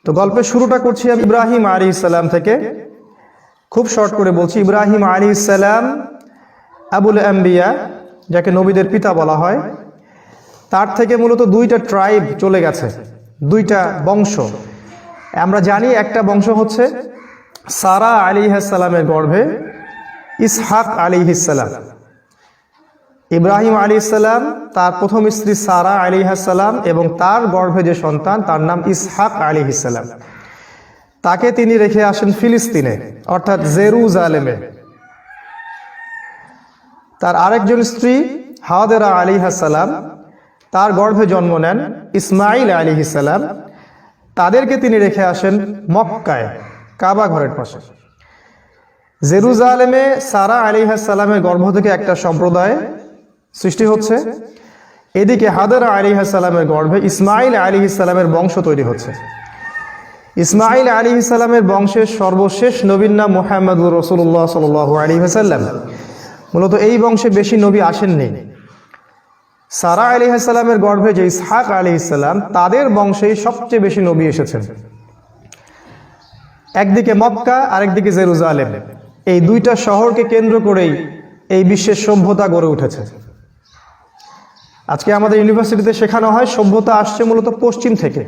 তো গল্পের শুরুটা করছি আমি ইব্রাহিম আলাইহিস সালাম থেকে। খুব শর্ট করে বলছি, ইব্রাহিম আলাইহিস সালাম আবুল আম্বিয়া, যাকে নবীদের পিতা বলা হয়, তার থেকে মূলত দুইটা ট্রাইব চলে গেছে, দুইটা বংশ। আমরা জানি একটা বংশ হচ্ছে সারা আলাইহিস সালামের গর্ভে ইসহাক আলাইহিস সালাম। ইব্রাহিম আলাইহিস সালাম, তার প্রথম স্ত্রী সারা আলাইহিস সালাম এবং তার গর্ভে যে সন্তান তার নাম ইসহাক আলাইহিস সালাম। তাকে তিনি রেখে আসেন ফিলিস্তিনে, অর্থাৎ জেরুজালেমে। তার আরেকজন স্ত্রী হাজেরা আলাইহিস সালাম, তার গর্ভে জন্ম নেন ইসমাইল আলাইহিস সালাম। তাদেরকে তিনি রেখে আসেন মক্কায়, কাবা ঘরের পাশে। জেরুজালেমে সারা আলাইহিস সালামের গর্ভ থেকে একটা সম্প্রদায় সৃষ্টি হচ্ছে, এদিকে হাজেরা আলাইহিস সালামের গর্ভে ইসমাইল আলাইহিস সালামের বংশ তৈরি হচ্ছে। ইসমাইল আলাইহিস সালামের বংশের সর্বশেষ নবীর নাম মুহাম্মদুর রাসূলুল্লাহ সাল্লাল্লাহু আলাইহি ওয়াসাল্লাম। মূলত এই বংশে বেশি নবী আসেননি। সারা আলাইহিস সালামের গর্ভে যে ইসহাক আলাইহিস সালাম, তাদের বংশেই সবচেয়ে বেশি নবী এসেছেন। একদিকে মক্কা, আরেকদিকে জেরুজালেম, এই দুইটা শহরকে কেন্দ্র করেই এই বিশ্বের সভ্যতা গড়ে উঠেছে। আজকে আমাদের ইউনিভার্সিটিতে শেখানো হয় সভ্যতা আসছে মূলত পশ্চিম থেকে,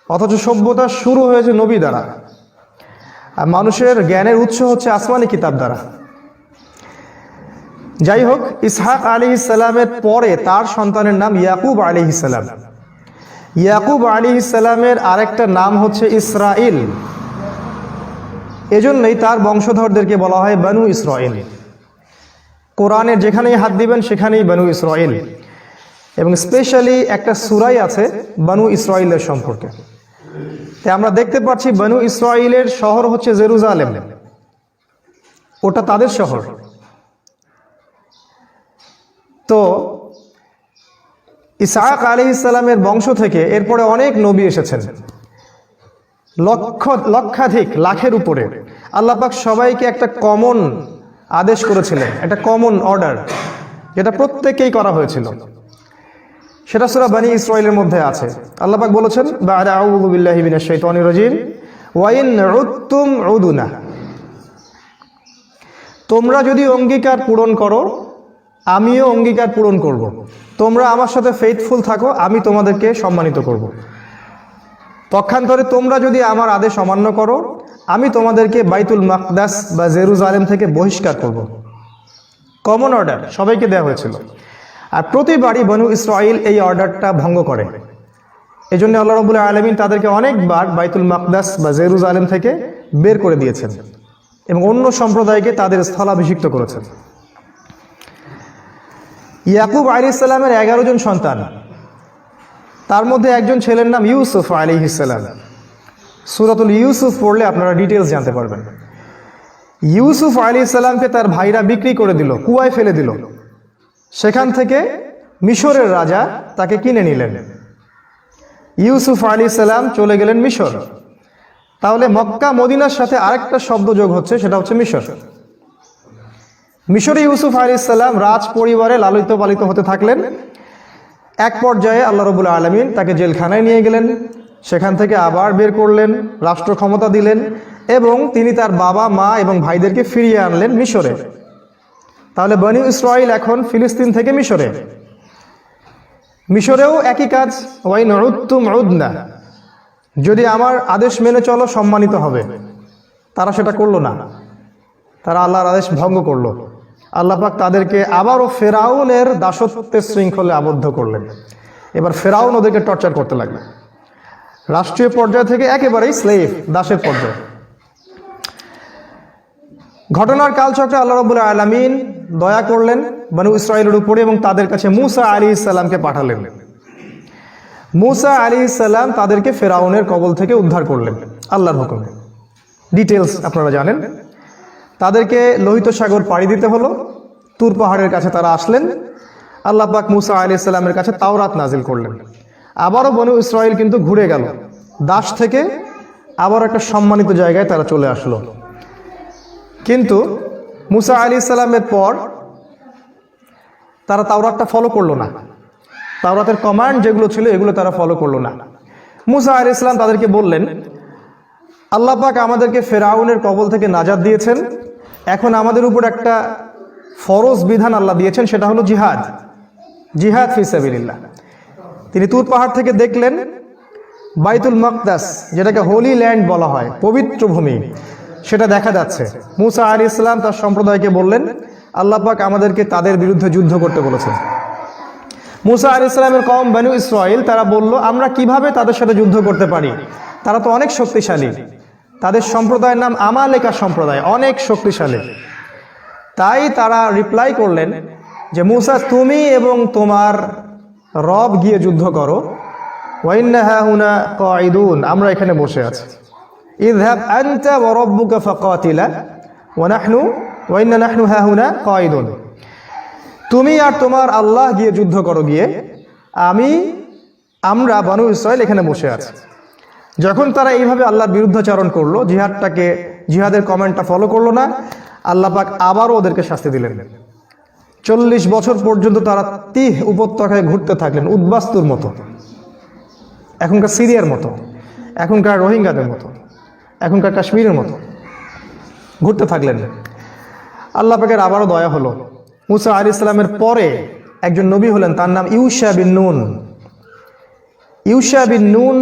অথচ সভ্যতা শুরু হয়েছে নবী দ্বারা। আর মানুষের জ্ঞানের উৎস হচ্ছে আসমানি কিতাব দ্বারা। যাই হোক, ইসহাক আলাইহিস সালামের পরে তার সন্তানের নাম ইয়াকুব আলাইহিস সালাম। ইয়াকুব আলাইহিস সালামের আরেকটা নাম হচ্ছে ইসরাইল। এজন্যই তার বংশধরদেরকে বলা হয় বানু ইসরাইল। কোরআনের যেখানেই হাত দিবেন সেখানেই বানু ইসরাইল, এবং স্পেশালি একটা সূরাই আছে বানু ইসরাইলের সম্পর্কে। তাই আমরা দেখতে পাচ্ছি বানু ইসরাইলের শহর হচ্ছে জেরুজালেম, ওটা তাদের শহর। তো ইসহাক আলাইহিস সালামের বংশ থেকে এরপরে অনেক নবী এসেছেন, লক্ষাধিক, লাখের উপরে। আল্লাহ পাক সবাইকে একটা কমন আদেশ করেছিলেন, একটা কমন অর্ডার, যেটা প্রত্যেককেই করা হয়েছিল। সেটা সূরা বনী ইসরাইলের মধ্যে আছে। আল্লাহ পাক বলেছেন, বা'দা আউযু বিল্লাহি মিনাশ শাইতানির রাজিম, ওয়া ইন উদতুম উদুনা, তোমরা যদি অঙ্গীকার পূরণ করো আমিও অঙ্গীকার পূরণ করব। তোমরা আমার সাথে ফেইথফুল থাকো, আমি তোমাদেরকে সম্মানিত করব। পক্ষান্তরে তোমরা যদি আমার আদেশ অমান্য করো, আমি তোমাদেরকে বাইতুল মাকদাস বা জেরুজালেম থেকে বহিষ্কার করব। কমন অর্ডার সবাইকে দেওয়া হয়েছিল। আর প্রতিবারই বনু ইসরাইল এই অর্ডারটা ভঙ্গ করে। এই জন্য আল্লাহ রাব্বুল আলামিন তাদেরকে অনেকবার বাইতুল মাকদাস বা জেরুজালেম থেকে বের করে দিয়েছেন এবং অন্য সম্প্রদায়কে তাদের স্থলাভিষিক্ত করেছেন। ইয়াকুব আলাইহিস সালামের 11 জন সন্তান, তার মধ্যে একজন ছেলের নাম ইউসুফ আলাইহিস সালাম। সূরাতুল ইউসুফ পড়লে আপনারা ডিটেইলস জানতে পারবেন। ইউসুফ আলাইহিস সালামকে তার ভাইরা বিক্রি করে দিল, কুয়ায় ফেলে দিল। সেখান থেকে মিশরের রাজা তাকে কিনে নিলেন। ইউসুফ আলাইহিস সালাম চলে গেলেন মিশর। তাহলে মক্কা মদিনার সাথে আরেকটা শব্দ যোগ হচ্ছে, সেটা হচ্ছে মিশর। মিশরে ইউসুফ আলাইহিস সালাম রাজ পরিবারে লালিত পালিত হতে থাকলেন। এক পর্যায়ে আল্লাহ রাব্বুল আলামিন তাকে জেলখানায় নিয়ে গেলেন, সেখান থেকে আবার বের করলেন, রাষ্ট্র ক্ষমতা দিলেন এবং তিনি তার বাবা মা এবং ভাইদেরকে ফিরিয়ে আনলেন মিশরে। তাহলে বনী ইসরাইল এখন ফিলিস্তিন থেকে মিশরে। মিশরেও একই কাজ, ওয়াইন উদতুম উদনা, যদি আমার আদেশ মেনে চলো সম্মানিত হবে। তারা সেটা করলো না, তারা আল্লাহর আদেশ ভঙ্গ করলো। আল্লাহ পাক তাদেরকে আবারও ফেরাউনের দাসত্বের শৃঙ্খলে আবদ্ধ করলেন। এবার ফেরাউন ওদেরকে টর্চার করতে লাগলেন, রাষ্ট্রীয় পর্যায় থেকে একেবারেই স্লেভ, দাসের পর্যায়ে। ঘটনার কালচক্রে আল্লাহ রাব্বুল আলামিন দয়া করলেন বনু ইসরাইলের উপরে এবং তাদের কাছে মূসা আলাইহিস সালামকে পাঠালেন। মূসা আলাইহিস সালাম তাদেরকে ফেরাউনের কবল থেকে উদ্ধার করলেন আল্লাহর হুকুমে। ডিটেইলস আপনারা জানেন। তাদেরকে লোহিত সাগর পাড়ি দিতে হলো, তুর পাহাড়ের কাছে তারা আসলেন। আল্লাহ পাক মূসা আলাইহিস সালামের কাছে তাওরাত নাজিল করলেন। আবারও বনু ইসরাইল কিন্তু ঘুরে গেল, দাস থেকে আবার একটা সম্মানিত জায়গায় তারা চলে আসলো। কিন্তু মূসা আলাইহিস সালামের পর তারা তাওরাতটা ফলো করলো না। তাওরাতের কমান্ড যেগুলো ছিল এগুলো তারা ফলো করলো না। মুসা আলাইহিস সালাম তাদেরকে বললেন, আল্লাহ পাক আমাদেরকে ফেরাউনের কবল থেকে নাজাত দিয়েছেন, এখন আমাদের উপর একটা ফরজ বিধান আল্লাহ দিয়েছেন, সেটা হলো জিহাদ, জিহাদ ফি সাবিলিল্লাহ। তিনি তুর পাহাড় থেকে দেখলেন বাইতুল মাকদাস, যেটাকে হোলি ল্যান্ড বলা হয়, পবিত্র ভূমি, সেটা দেখা যাচ্ছে। মুসা আলাইহিস সালাম তার সম্প্রদায়কে বললেন, আল্লাহ পাক আমাদেরকে তাদের বিরুদ্ধে যুদ্ধ করতে বলেছেন। মুসা আলাইহিস সালামের কওম বনু ইসরাইল, তারা বলল, আমরা কিভাবে তাদের সাথে যুদ্ধ করতে পারি, তারা তো অনেক শক্তিশালী। তাদের সম্প্রদায়ের নাম আমালেকা সম্প্রদায়, অনেক শক্তিশালী। তাই তারা রিপ্লাই করলেন যে, মুসা তুমি এবং তোমার রব গিয়ে যুদ্ধ করো, ওয়াইন্না হাহুনা কাঈদুন, আমরা এখানে বসে আছি। ইযহাব আনতা ওয়া রাব্বুকা ফাকাতিলা ওয়া ইন্না নাহনু হাহুনা কাঈদুন, তুমি আর তোমার আল্লাহ গিয়ে যুদ্ধ করো, গিয়ে আমরা বনু ইসরাইল এখানে বসে আছি। যখন তারা এইভাবে আল্লাহর বিরুদ্ধাচরণ করলো, জিহাদের কমেন্টটা ফলো করলো না, আল্লাহ পাক আবারও ওদেরকে শাস্তি দিলেন। 40 বছর পর্যন্ত তারা তিহ উপত্যকায় ঘুরতে থাকলেন, উদ্বাস্তুর মতো, এখনকার সিরিয়ার মতো, এখনকার রোহিঙ্গাদের মতো, এখনকার কাশ্মীরের মতো ঘুরতে থাকলেন। আল্লাহ পাকের আবারও দয়া হলো। মুসা আলাইহিস সালামের পরে একজন নবী হলেন, তার নাম ইউশা বিন নুন। ইউশা বিন নুন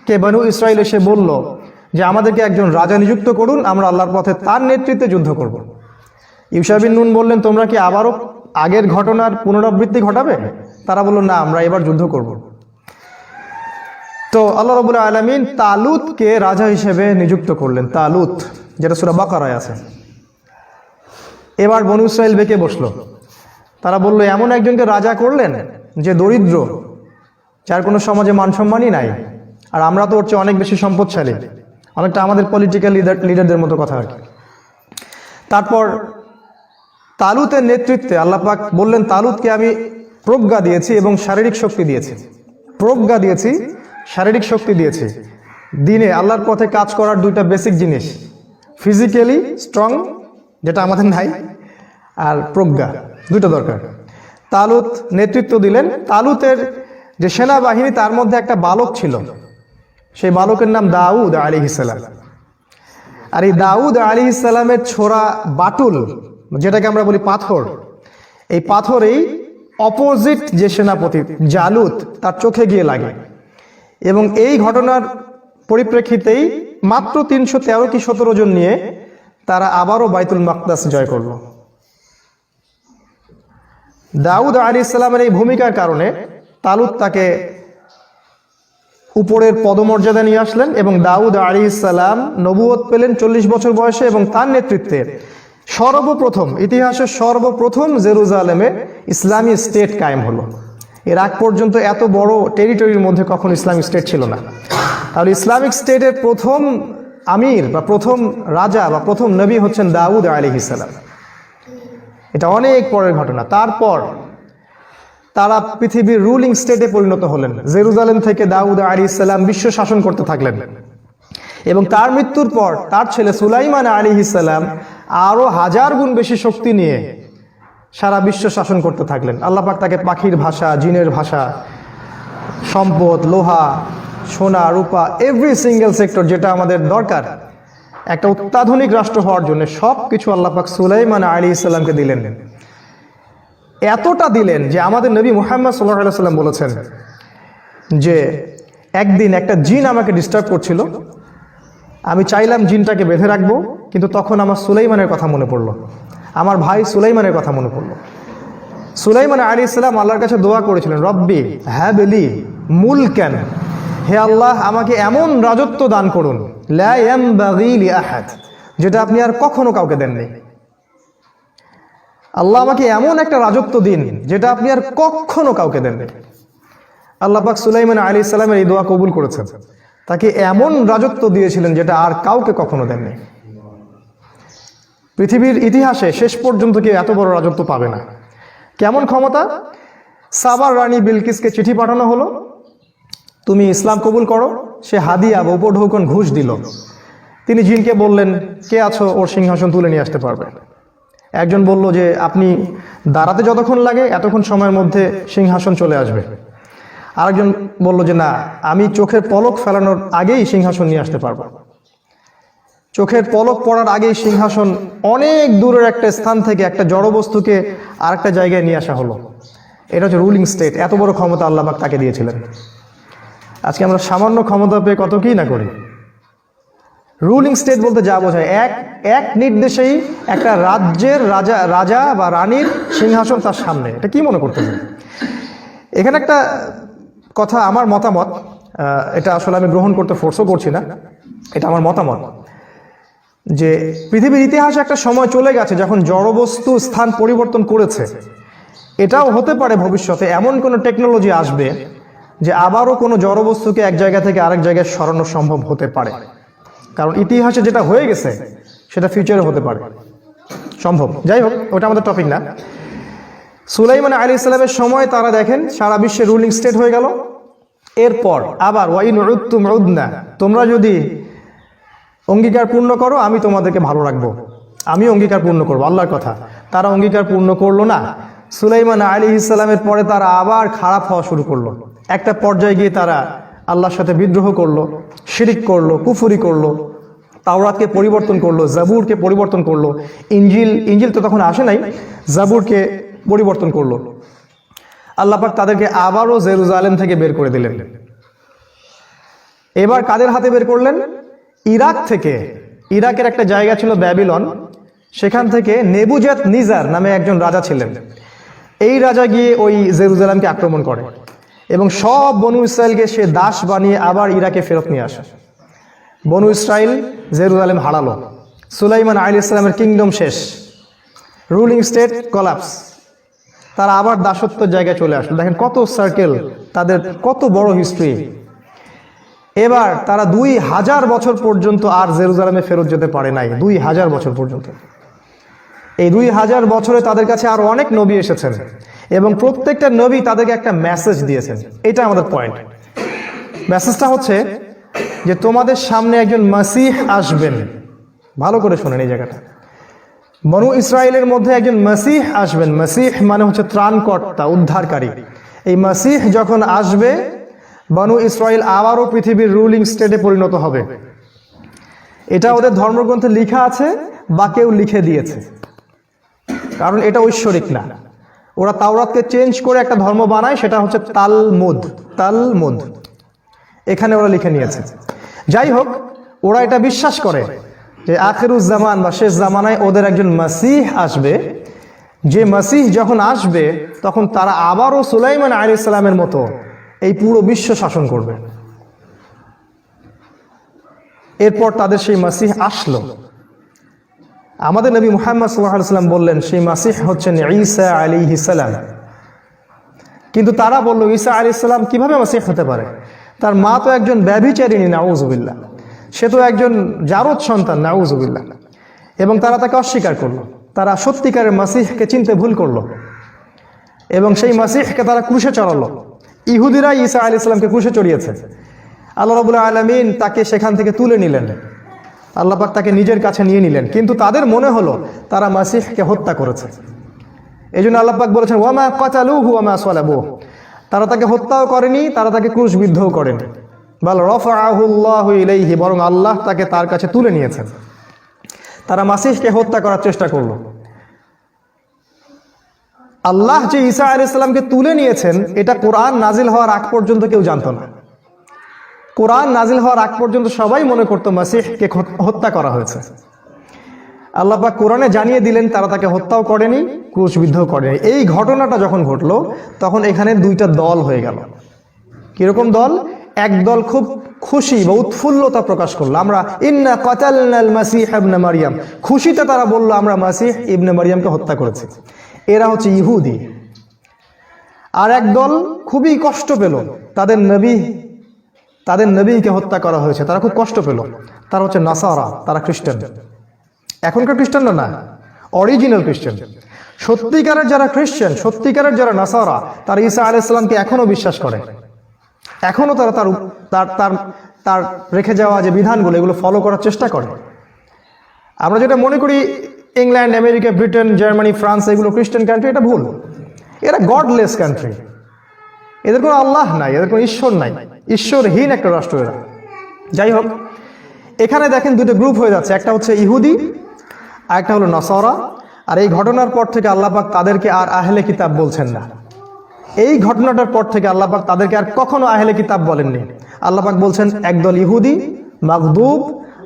কে বনু ইসরাইল এসে বলল যে, আমাদেরকে একজন রাজা নিযুক্ত করুন, আমরা আল্লাহর পথে তার নেতৃত্বে যুদ্ধ করব। ইউশা বিন নুন বললেন, তোমরা কি আবারও আগের ঘটনার পুনরাবৃত্তি ঘটাবে? তারা বলল, না, আমরা এবার যুদ্ধ করব। তো আল্লাহ রাব্বুল আলামিন তালুতকে রাজা হিসেবে নিযুক্ত করলেন, তালুত, যেটা সূরা বাকারায় আছে। এবার বনু ইসরাইল বেঁকে বসলো। তারা বলল, এমন একজনকে রাজা করলেন যে দরিদ্র, যার কোনো সমাজে মান সম্মানই নাই, আর আমরা তো ওর চেয়ে অনেক বেশি সম্পদশালী, অনেকটা আমাদের পলিটিক্যাল লিডারদের মতো কথা আর কি। তারপর তালুতের নেতৃত্বে আল্লাহ পাক বললেন, তালুতকে আমি প্রজ্ঞা দিয়েছি এবং শারীরিক শক্তি দিয়েছি, প্রজ্ঞা দিয়েছি, শারীরিক শক্তি দিয়েছি। দিনে আল্লাহর পথে কাজ করার দুইটা বেসিক জিনিস, ফিজিক্যালি স্ট্রং, যেটা আমাদের নাই, আর প্রজ্ঞা, দুটো দরকার। তালুত নেতৃত্ব দিলেন। তালুতের যে সেনাবাহিনী, তার মধ্যে একটা বালক ছিল, সেই বালকের নাম দাউদ আলাইহিস সালাম। আর এই দাউদ আলাইহিস সালামের ছোড়া বাটুল, যেটাকে আমরা বলি পাথর, এই পাথরেই অপোজিট যে সেনাপতি জালুত, তার চোখে গিয়ে লাগে। এবং এই ঘটনার পরিপ্রেক্ষিতেই মাত্র 313 কি 17 জন নিয়ে তারা আবারও বাইতুল মাকদাস জয় করল। দাউদ আলাইহিস সালামের এই ভূমিকার কারণে তালুত তাকে উপরের পদমর্যাদা নিয়ে আসলেন, এবং দাউদ আলাইহিস সালাম নবুয়ত পেলেন 40 বছর বয়সে, এবং তার নেতৃত্বে সর্বপ্রথম, ইতিহাসের সর্বপ্রথম জেরুজালেমে ইসলামী স্টেট কায়েম হলো। এর আগ পর্যন্ত এত বড় টেরিটরির মধ্যে কখনো ইসলামিক স্টেট ছিল না। তাহলে ইসলামিক স্টেটের প্রথম আমির বা প্রথম রাজা বা প্রথম নবী হচ্ছেন দাউদ আলাইহিস সালাম। এটা অনেক পরের ঘটনা। তারপর তারা পৃথিবীর রুলিং স্টেটে পরিণত হলেন। জেরুজালেম থেকে দাউদ আলাইহিস সালাম বিশ্ব শাসন করতে থাকলেন, এবং তার মৃত্যুর পর তার ছেলে সুলাইমান আলাইহিস সালাম আরো 1000 গুণ বেশি শক্তি নিয়ে সারা বিশ্ব শাসন করতে থাকলেন। আল্লাহ পাক তাকে পাখির ভাষা, জিনের ভাষা, সম্পদ, লোহা, সোনা, রূপা, এভরি সিঙ্গেল সেক্টর যেটা আমাদের দরকার একটা অত্যাধুনিক রাষ্ট্র হওয়ার জন্য, সব কিছু আল্লাহ পাক সুলাইমান আলাইহিস সালামকে দিলেন। এতটা দিলেন যে আমাদের নবী মুহাম্মদ সাল্লাল্লাহু আলাইহি ওয়াসাল্লাম বলেছেন যে একদিন একটা জিন আমাকে ডিস্টার্ব করছিল, আমি চাইলাম জিনটাকে বেঁধে রাখবো, কিন্তু তখন আমার সুলাইমানের কথা মনে পড়লো, আমার ভাই সুলাইমানের কথা মনে পড়লো। সুলাইমান আলাইহিস সালাম আল্লাহর কাছে দোয়া করেছিলেন, রব্বি হাবলি মুলকান, হে আল্লাহ আমাকে এমন রাজত্ব দান করুন, লা ইয়ানবাগি লিআহাদ, যেটা আপনি আর কখনো কাউকে দেননি। আল্লাহ আমাকে এমন একটা রাজত্ব দিন যেটা আপনি আর কখনো কাউকে দেননি। আল্লাহ পাক সুলাইমান আলাইহিস সালামের এই দোয়া কবুল করেছেন, তাকে এমন রাজত্ব দিয়েছিলেন যেটা আর কাউকে কখনো দেননি। পৃথিবীর ইতিহাসে শেষ পর্যন্ত কেউ এত বড় রাজত্ব পাবে না। কেমন ক্ষমতা! সাবার রানী বিলকিসকে চিঠি পাঠানো হলো, তুমি ইসলাম কবুল করো। সে হাদিয়া বা উপঢৌকন ঘুষ দিল। তিনি জিনকে বললেন, কে আছো ওর সিংহাসন তুলে নিয়ে আসতে পারবে। একজন বলল যে আপনি দাঁড়াতে যতক্ষণ লাগে এতক্ষণ সময়ের মধ্যে সিংহাসন চলে আসবে। আরেকজন বলল যে না, আমি চোখের পলক ফেলানোর আগেই সিংহাসন নিয়ে আসতে পারবো। চোখের পলক পড়ার আগেই সিংহাসন অনেক দূরের একটা স্থান থেকে একটা জড়বস্তুকে আরেকটা জায়গায় নিয়ে আসা হলো। এটা হচ্ছে রুলিং স্টেট। এত বড় ক্ষমতা আল্লাহ পাক তাকে দিয়েছিলেন। আজকে আমরা সামান্য ক্ষমতা পেয়ে কত কি না করি। রুলিং স্টেট বলতে যা বোঝায়, এক নির্দেশেই একটা রাজ্যের রাজা বা রানীর সিংহাসন তার সামনে। এটা কি মনে করতেছেন? এখানে একটা কথা, আমার মতামত, এটা আসলে আমি গ্রহণ করতে ফোর্সও করছি না, এটা আমার মতামত, যে পৃথিবীর ইতিহাসে একটা সময় চলে গেছে যখন জড়বস্তু স্থান পরিবর্তন করেছে। এটাও হতে পারে ভবিষ্যতে এমন কোনো টেকনোলজি আসবে যে আবারও কোনো জড়বস্তুকে এক জায়গা থেকে আরেক জায়গায় সরানো সম্ভব হতে পারে। কারণ ইতিহাসে যেটা হয়ে গেছে সেটা ফিউচারে হতে পারে, সম্ভব। যাই হোক, ওটা আমাদের টপিক না। সুলাইমান আলাইহিস সালামের সময় তারা দেখেন সারা বিশ্বে রুলিং স্টেট হয়ে গেল। এরপর আবার ওয়াইন উদ্তুম উদনা, তোমরা যদি অঙ্গীকার পূর্ণ করো আমি তোমাদেরকে ভালো রাখবো, আমি অঙ্গীকার পূর্ণ করবো, আল্লাহর কথা। তারা অঙ্গীকার পূর্ণ করলো না। সুলাইমান আলাইহিস সালামের পরে তারা আবার খারাপ হওয়া শুরু করলো। একটা পর্যায়ে গিয়ে তারা আল্লাহর সাথে বিদ্রোহ করলো, শিরিক করলো, কুফরি করলো, তাওরাতকে পরিবর্তন করলো, জাবুরকে পরিবর্তন করলো, ইঞ্জিল তো তখন আসে নাই, জাবুরকে পরিবর্তন করলো। আল্লাহ পাক তাদেরকে আবারও জেরুজালেম থেকে বের করে দিলেন। এবার কাদের হাতে বের করলেন? ইরাক থেকে। ইরাকের একটা জায়গা ছিল ব্যাবিলন, সেখান থেকে নেবুজাত নিজার নামে একজন রাজা ছিলেন। এই রাজা গিয়ে ওই জেরুজালেমকে আক্রমণ করে এবং সব বনু ইসরায়েলকে সে দাস বানিয়ে আবার ইরাকে ফেরত নিয়ে আসে। বনু ইসরায়েল জেরুজালেম হারালো। সুলাইমান আলাইহিস সালামের কিংডম শেষ, রুলিং স্টেট কলাপস। তারা আবার দাসত্বের জায়গায় চলে আসলো। দেখেন কত সার্কেল, তাদের কত বড় হিস্ট্রি। এবার তারা 2000 বছর পর্যন্ত আর জেরুজালেমে ফেরত যেতে পারে নাই। 2000 বছর পর্যন্ত। এই 2000 বছরে তাদের কাছে আরো অনেক নবী এসেছেন এবং প্রত্যেকটা নবী তাদেরকে একটা মেসেজ দিয়েছেন। এটা আমাদের পয়েন্ট। মেসেজটা হচ্ছে যে তোমাদের সামনে একজন মাসিহ আসবেন। ভালো করে শোনেন এই জায়গাটা। বনু ইসরায়েলের মধ্যে একজন মাসিহ আসবেন। মাসিহ মানে হচ্ছে ত্রাণকর্তা, উদ্ধারকারী। এই মাসিহ যখন আসবে, বনু ইসরায়েল আবারও পৃথিবীর রুলিং স্টেটে পরিণত হবে। এটা ওদের ধর্মগ্রন্থে লেখা আছে বা কেউ লিখে দিয়েছে, কারণ এটা ঐশ্বরিক না। ওরা তাওরাতকে চেঞ্জ করে একটা ধর্ম বানায়, সেটা হচ্ছে তালমুদ। তালমুদ এখানে ওরা লিখে নিয়েছে। যাই হোক, ওরা এটা বিশ্বাস করে যে আখিরুজ জামান বা শেষ জামানায় ওদের একজন মাসিহ আসবে। যে মাসিহ যখন আসবে তখন তারা আবারও সুলাইমান আলাইহিস সালামের মতো এই পুরো বিশ্ব শাসন করবে। এরপর তাদের সেই মাসিহ আসলো। আমাদের নবী মুহাম্মদ সাল্লাল্লাহু আলাইহি ওয়াসাল্লাম বললেন সেই মাসিহ হচ্ছেন ঈসা আলাইহিস সালাম। কিন্তু তারা বলল ঈসা আলাইহিস সালাম কিভাবে মাসিহ হতে পারে? তার মা তো একজন ব্যভিচারিণী, নাউযুবিল্লাহ। সে তো একজন জারদ সন্তান, নাউযুবিল্লাহ। এবং তারা তাকে অস্বীকার করলো। তারা সত্যিকারের মাসিহকে চিনতে ভুল করলো এবং সেই মাসিহকে তারা ক্রুশে চড়ালো। ইহুদিরা ঈসা আলাইহিস সালামকে ক্রুশে চড়িয়েছে। আল্লাহ রাব্বুল আলামিন তাকে সেখান থেকে তুলে নিলেন। আল্লাহ পাক তাকে নিজের কাছে নিয়ে নিলেন। কিন্তু তাদের মনে হলো তারা মাসিহকে হত্যা করেছে। এই জন্য আল্লাহ পাক বলেছেন ওয়ামা কাতালুহু ওয়ামা সালাবুহু, তারা তাকে হত্যাও করেনি, তারা তাকে ক্রুশবিদ্ধও করেনি। বাল রাফাআহুল্লাহু ইলাইহি, বরং আল্লাহ তাকে তার কাছে তুলে নিয়েছেন। তারা মাসিহকে হত্যা করার চেষ্টা করলো। আল্লাহ যে ঈসা আলাইহিস সালামকে তুলে নিয়েছেন এটা কোরআন নাজিল হওয়ার আগ পর্যন্ত কেউ জানতো না। কোরআন নাজিল হওয়ার আগ পর্যন্ত সবাই মনে করতো মাসিহকে হত্যা করা হয়েছে। আল্লাহ পাক কোরআনে জানিয়ে দিলেন তারা তাকে হত্যাও করেনি, ক্রুশবিদ্ধও করেনি। এই ঘটনাটা যখন ঘটলো তখন এখানে দুইটা দল হয়ে গেল। কিরকম দল? এক দল খুব খুশি বা উৎফুল্লতা প্রকাশ করলো, আমরা ইন্না কাতালনাল মাসিহ ইবনে মারইয়াম। খুশিতে তারা বলল আমরা মাসিহ ইবনে মারইয়ামকে হত্যা করেছি। এরা হচ্ছে ইহুদি। আর এক দল খুবই কষ্ট পেল, তাদের নবীকে হত্যা করা হয়েছে, তারা খুব কষ্ট পেল। তারা হচ্ছে নাসারা, তারা খ্রিস্টান। এখনকার খ্রিস্টান না, অরিজিনাল খ্রিস্টান। সত্যিকারের যারা খ্রিস্টান, সত্যিকারের যারা নাসারা, তারা ঈসা আলাইহিস সালামকে এখনো বিশ্বাস করে। এখনো তারা তার রেখে যাওয়া যে বিধানগুলো এগুলো ফলো করার চেষ্টা করে। আমরা যেটা মনে করি England, America, Britain, Germany, France এগুলো খ্রিস্টান কান্ট্রি, এটা ভুল। এরা গডলেস কান্ট্রি। এদের কোনো আল্লাহ নাই, এদের কোনো ঈশ্বর নাই, ঈশ্বরহীন একটা রাষ্ট্র এরা। যাই হোক, এখানে দেখেন দুটো গ্রুপ হয়ে যাচ্ছে, একটা হচ্ছে ইহুদি আর একটা হলো নাসারা। আর এই ঘটনার পর থেকে আল্লাহ পাক তাদেরকে আর আহলে কিতাব বলছেন না। এই ঘটনাটার পর থেকে আল্লাহ পাক তাদেরকে আর কখনো আহলে কিতাব বলেননি। আল্লাহ পাক বলছেন একদল ইহুদি মাগদুব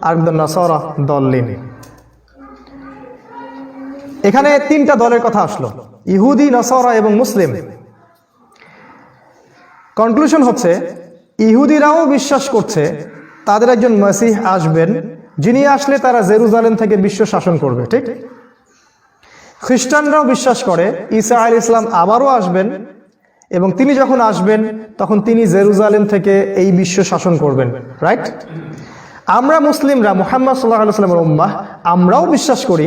আর একদল নাসারা দল্লিন। এখানে তিনটা দলের কথা আসলো, ইহুদি, নাসারা এবং মুসলিম। কনক্লুশন হচ্ছে ইহুদিরাও বিশ্বাস করছে তাদের একজন মসিহ আসবেন, যিনি আসলে তারা জেরুজালেম থেকে বিশ্ব শাসন করবে, ঠিক। খ্রিস্টানরাও বিশ্বাস করে ঈসা আলাইহিস সালাম আবারও আসবেন এবং তিনি যখন আসবেন তখন তিনি জেরুজালেম থেকে এই বিশ্ব শাসন করবেন, রাইট। আমরা মুসলিমরা মুহাম্মদ সাল্লাল্লাহু আলাইহি ওয়াসাল্লামের উম্মাহ, আমরাও বিশ্বাস করি